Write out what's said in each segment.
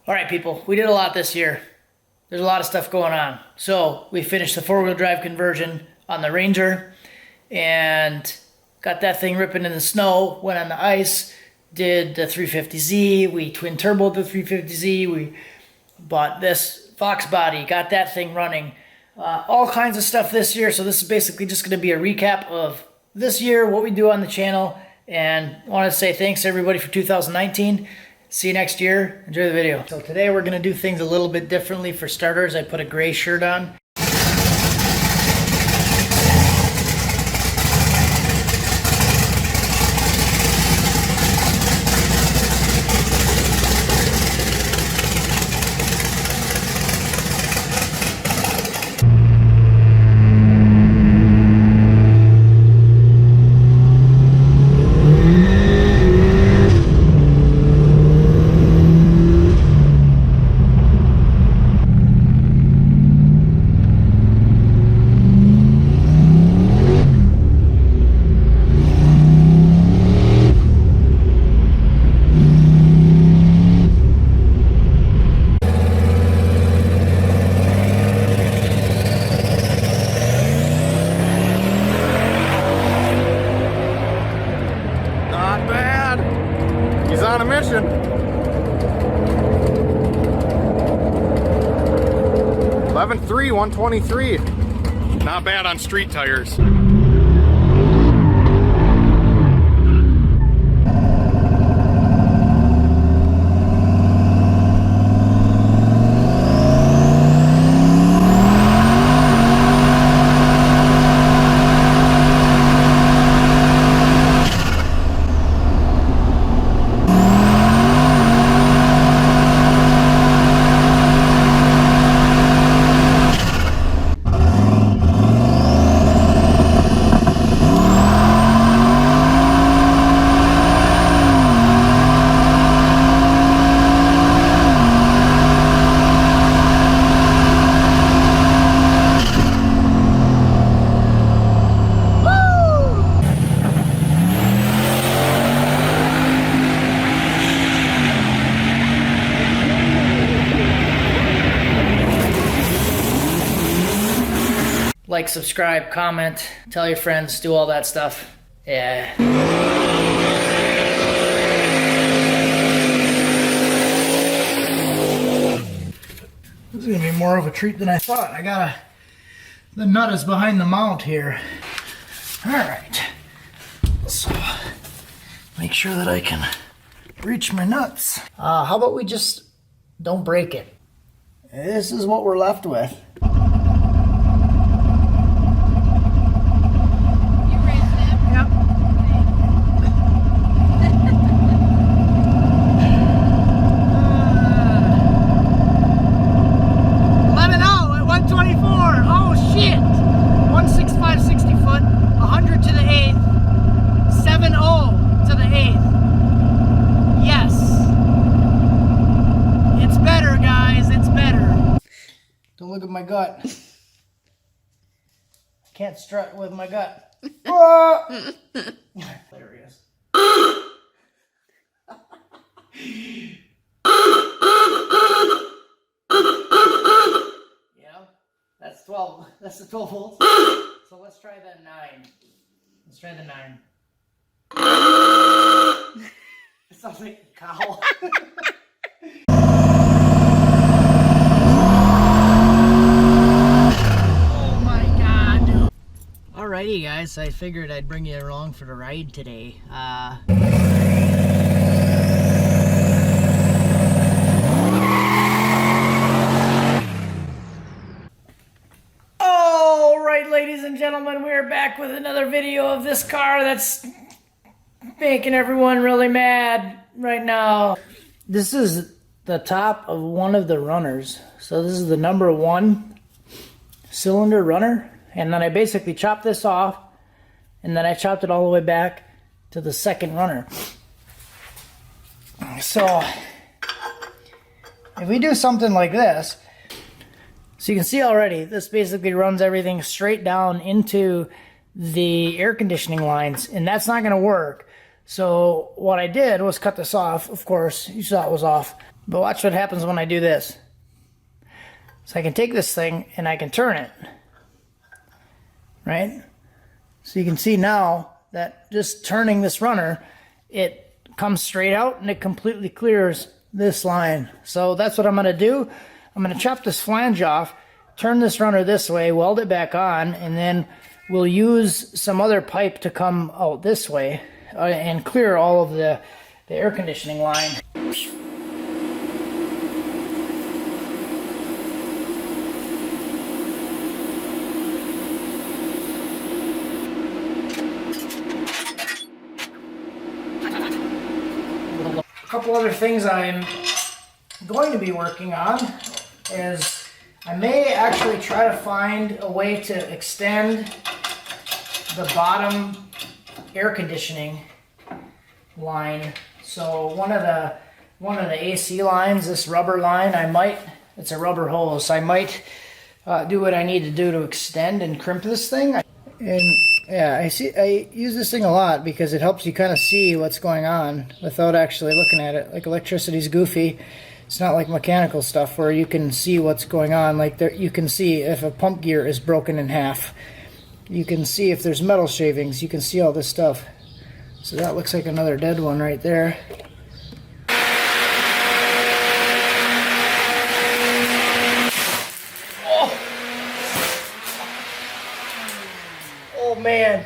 All right, people, we did a lot this year. There's a lot of stuff going on. So we finished the four-wheel drive conversion on the Ranger and got that thing ripping in the snow, went on the ice, did the 350Z, we twin turboed the 350Z, we bought this Fox body, got that thing running. All kinds of stuff this year, so this is basically just going to be a recap of this year, what we do on the channel, and I want to say thanks everybody for 2019. See you next year. Enjoy the video. So today we're going to do things a little bit differently. For starters, I put a gray shirt on. On a mission. 11.3, 123. Not bad on street tires. Like, subscribe, comment, tell your friends, do all that stuff. Yeah. This is gonna be more of a treat than I thought. The nut is behind the mount here. All right. So, make sure that I can reach my nuts. How about we just don't break it? This is what we're left with. Don't look at my gut. I can't strut with my gut. Hilarious. Yeah, that's 12. That's the 12 volts. So let's try the 9. Let's try the 9. It sounds like a cow. Alrighty guys, I figured I'd bring you along for the ride today. Alright ladies and gentlemen, we're back with another video of this car that's making everyone really mad right now. This is the top of one of the runners. So this is the number 1 cylinder runner. And then I basically chopped this off, and then I chopped it all the way back to the second runner. So, if we do something like this, so you can see already, this basically runs everything straight down into the air conditioning lines, and that's not going to work. So what I did was cut this off. Of course, you saw it was off. But watch what happens when I do this. So I can take this thing and I can turn it. Right? So you can see now that just turning this runner, it comes straight out and it completely clears this line. So that's what I'm going to do. I'm going to chop this flange off, turn this runner this way, weld it back on, and then we'll use some other pipe to come out this way and clear all of the air conditioning line. A couple other things I'm going to be working on is I may actually try to find a way to extend the bottom air conditioning line. So one of the AC lines, this rubber line, it's a rubber hose, so I might do what I need to do to extend and crimp this thing. And yeah, I use this thing a lot because it helps you kind of see what's going on without actually looking at it. Like, electricity's goofy. It's not like mechanical stuff where you can see what's going on. Like, you can see if a pump gear is broken in half. You can see if there's metal shavings. You can see all this stuff. So that looks like another dead one right there. Oh, oh man.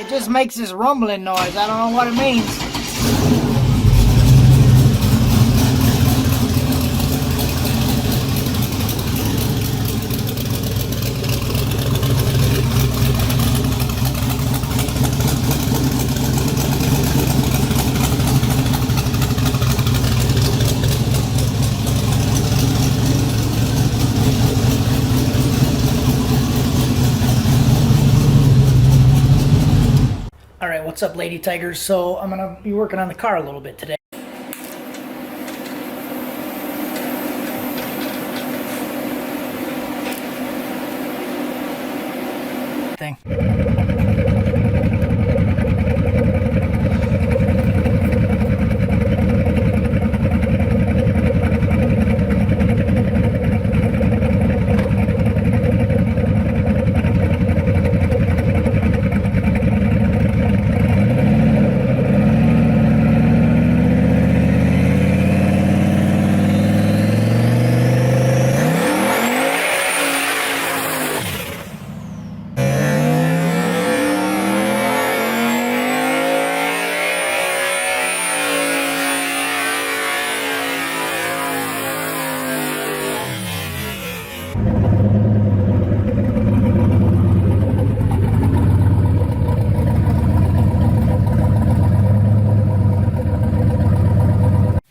It just makes this rumbling noise. I don't know what it means. Alright, what's up, Lady Tigers? So I'm going to be working on the car a little bit today. Thing.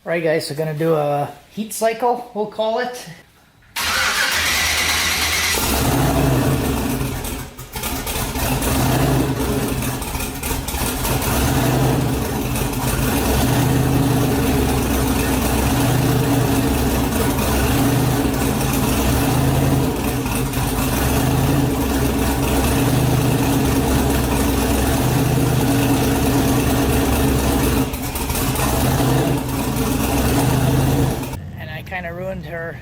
Alright guys, so gonna do a heat cycle, we'll call it. Kind of ruined her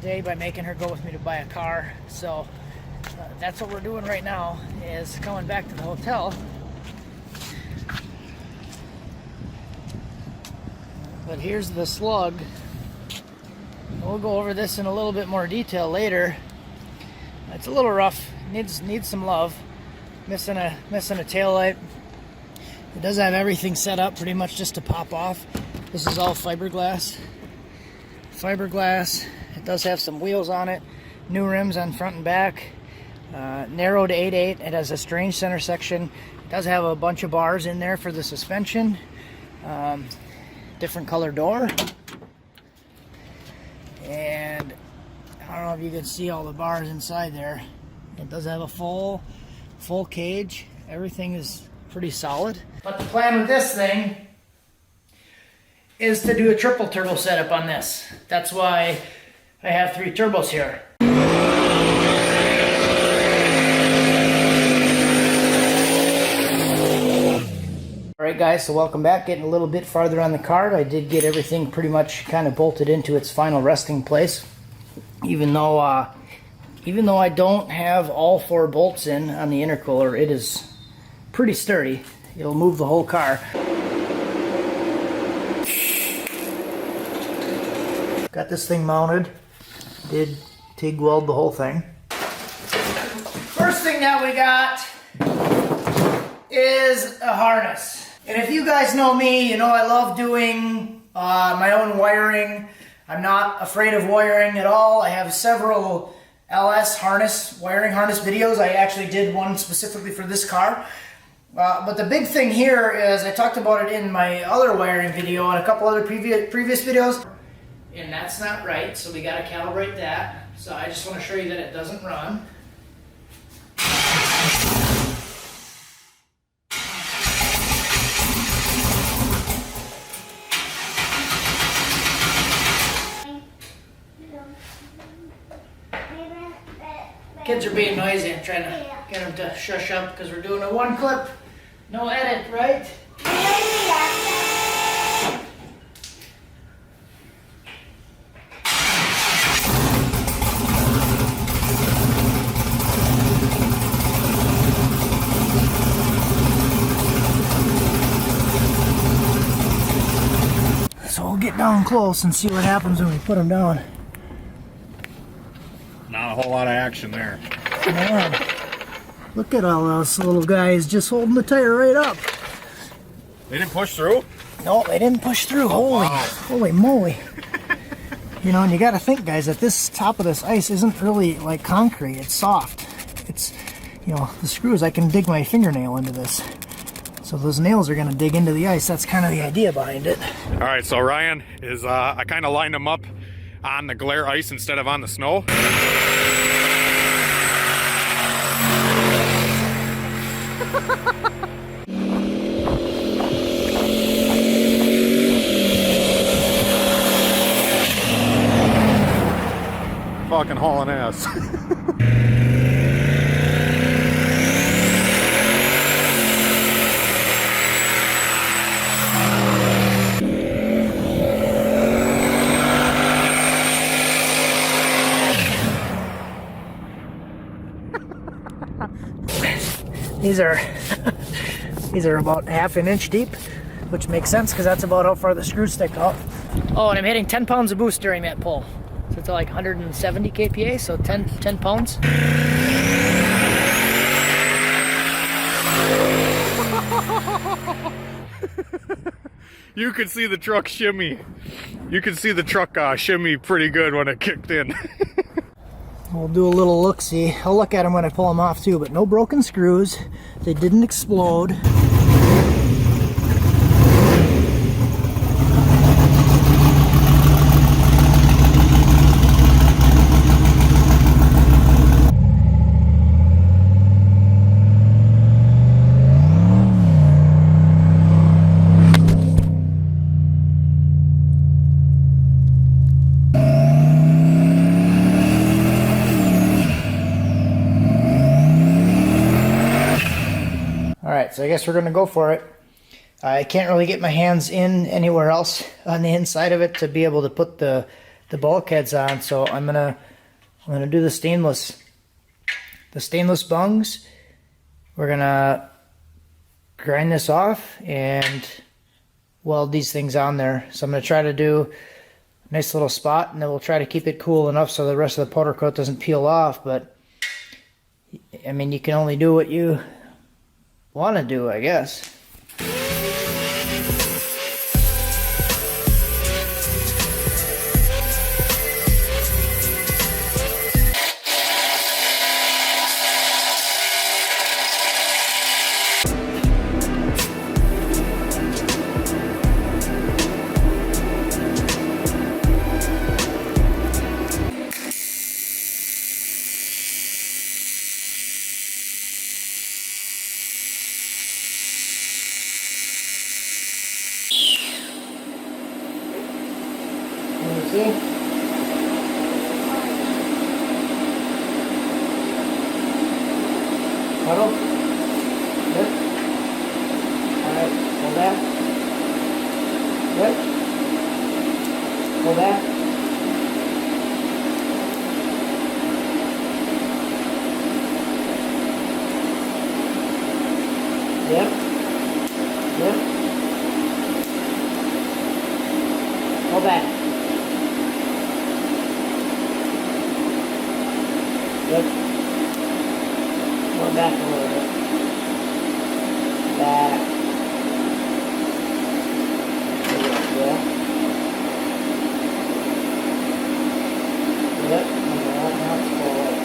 day by making her go with me to buy a car, so that's what we're doing right now, is coming back to the hotel. But here's the slug. We'll go over this in a little bit more detail later. It's a little rough, needs some love. Missing a taillight. It does have everything set up pretty much just to pop off. This is all fiberglass. It does have some wheels on it, new rims on front and back, narrowed 8/8. It has a strange center section. It does have a bunch of bars in there for the suspension. Different color door, and I don't know if you can see all the bars inside there. It does have a full cage. Everything is pretty solid. But the plan with this thing is to do a triple turbo setup on this. That's why I have 3 turbos here. Alright guys, so welcome back. Getting a little bit farther on the cart. I did get everything pretty much kind of bolted into its final resting place. Even though I don't have all 4 bolts in on the intercooler, it is pretty sturdy. It'll move the whole car. Got this thing mounted. Did TIG weld the whole thing. First thing that we got is a harness. And if you guys know me, you know I love doing my own wiring. I'm not afraid of wiring at all. I have several LS wiring harness videos. I actually did one specifically for this car. But the big thing here is, I talked about it in my other wiring video and a couple other previous videos. And that's not right, so we got to calibrate that. So I just want to show you that it doesn't run. Kids are being noisy. I'm trying to get them to shush up because we're doing a 1 clip, no edit, right? So we'll get down close and see what happens when we put them down. Not a whole lot of action there. Man, look at all those little guys just holding the tire right up. They didn't push through? No, they didn't push through. Holy moly. You know, and you got to think, guys, that this top of this ice isn't really like concrete. It's soft. It's, you know, the screws, I can dig my fingernail into this. So those nails are going to dig into the ice. That's kind of the idea behind it. All right, so Ryan is, I kind of lined them up on the glare ice instead of on the snow. Fucking hauling ass. These are about ½ an inch deep, which makes sense because that's about how far the screws stick out. Oh, and I'm hitting 10 pounds of boost during that pull. So it's like 170 kPa, so 10 pounds. You could see the truck shimmy. You could see the truck shimmy pretty good when it kicked in. We'll do a little look-see. I'll look at them when I pull them off too, but no broken screws. They didn't explode. Alright, so I guess we're going to go for it. I can't really get my hands in anywhere else on the inside of it to be able to put the bulkheads on, so I'm gonna do the stainless the stainless bungs. We're gonna grind this off and weld these things on there. So I'm gonna try to do a nice little spot, and then we'll try to keep it cool enough so the rest of the powder coat doesn't peel off. But I mean, you can only do what you want to do, I guess. See? Puddle? Good. Alright, hold that. Good. Hold that. Yep. Yep. Hold that. Good. Go back a little bit. Back. Yeah. Yep. Now it's forward.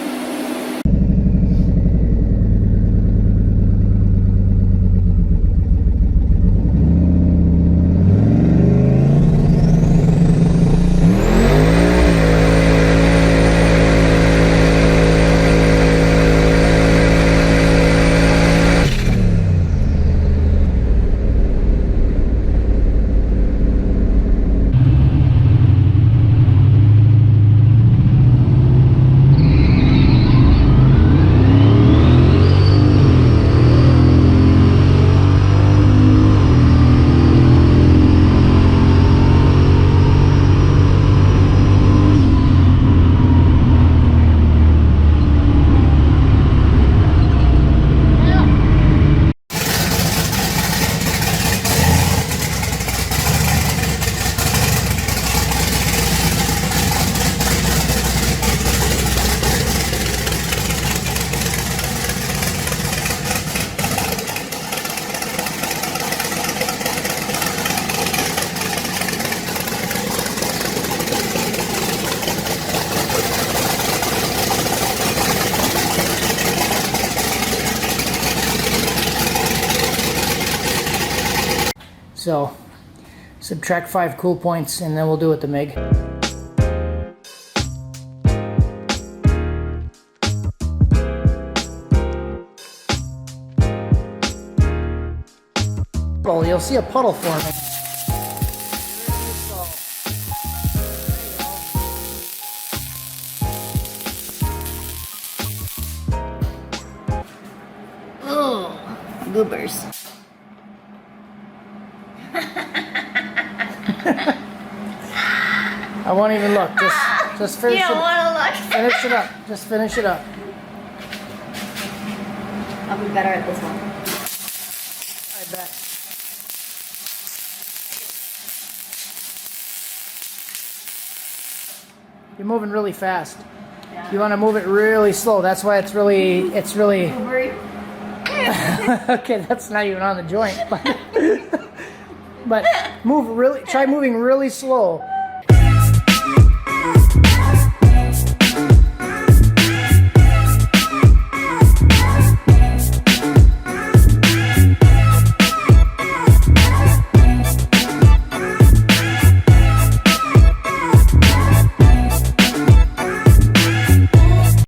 So, subtract 5 cool points and then we'll do it the MIG. Well, you'll see a puddle forming. Oh, goobers. I won't even look. Just finish You don't it. want to look. Finish it up. Just finish it up. I'll be better at this one. I bet. You're moving really fast. Yeah. You want to move it really slow. That's why it's really. Goobery. Okay, that's not even on the joint. But move really. Try moving really slow.